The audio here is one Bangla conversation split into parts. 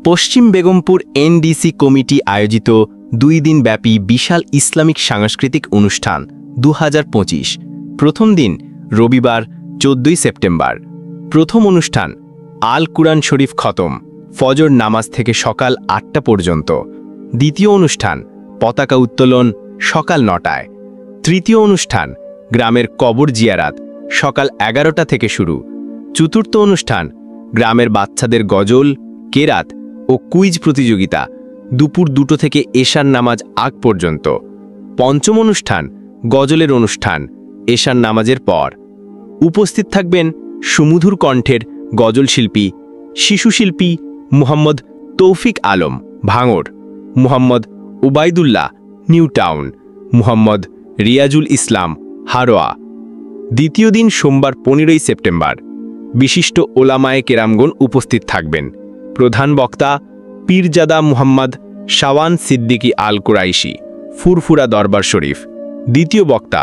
পশ্চিম বেগমপুর এনডিসি কমিটি আয়োজিত 2 দিনব্যাপী বিশাল ইসলামিক সাংস্কৃতিক অনুষ্ঠান 2025। প্রথম দিন রবিবার 14 সেপ্টেম্বর। প্রথম অনুষ্ঠান আল কুরআন শরীফ খতম, ফজর নামাজ থেকে সকাল 8টা পর্যন্ত। দ্বিতীয় অনুষ্ঠান পতাকা উত্তোলন সকাল 9টায়। তৃতীয় অনুষ্ঠান গ্রামের কবর জিয়ারাত সকাল 11টা থেকে শুরু। চতুর্থ অনুষ্ঠান গ্রামের বাচ্চাদের গজল, কেরাত ও কুইজ প্রতিযোগিতা দুপুর 2টো থেকে এশার নামাজ আগ পর্যন্ত। পঞ্চম অনুষ্ঠান গজলের অনুষ্ঠান এশার নামাজের পর। উপস্থিত থাকবেন সুমধুর কণ্ঠের গজল শিল্পী, শিশু শিল্পী মুহাম্মদ তৌফিক আলম ভাঙড়, মুহাম্মদ উবাইদুল্লাহ নিউ টাউন, মুহাম্মদ রিয়াজুল ইসলাম হারোয়া। দ্বিতীয় দিন সোমবার 15 সেপ্টেম্বর। বিশিষ্ট ওলামায়ে কেরামগণ উপস্থিত থাকবেন। প্রধান বক্তা পীরজাদা মুহাম্মদ শাওয়ান সিদ্দিকী আল কুরাইশি, ফুরফুরা দরবার শরীফ। দ্বিতীয় বক্তা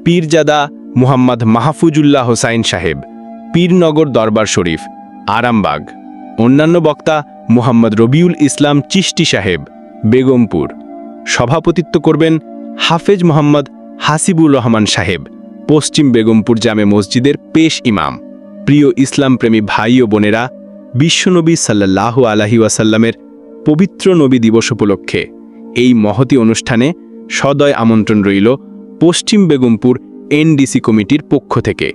পীরজাদা মুহাম্মদ মাহফুজুল্লাহ হোসাইন সাহেব, পীরনগর দরবার শরীফ, আরামবাগ। অন্যান্য বক্তা মুহাম্মদ রবিউল ইসলাম চিশতি সাহেব, বেগমপুর। সভাপতিত্ব করবেন হাফেজ মোহাম্মদ হাসিবুর রহমান সাহেব, পশ্চিম বেগমপুর জামে মসজিদের পেশ ইমাম। প্রিয় ইসলামপ্রেমী ভাই ও বোনেরা, বিশ্বনবী সাল্লাল্লাহু আলাইহি ওয়াসাল্লামের পবিত্র নবী দিবস উপলক্ষে এই মহতী অনুষ্ঠানে সদয় আমন্ত্রণ রইল পশ্চিম বেগমপুর এনডিসি কমিটির পক্ষ থেকে।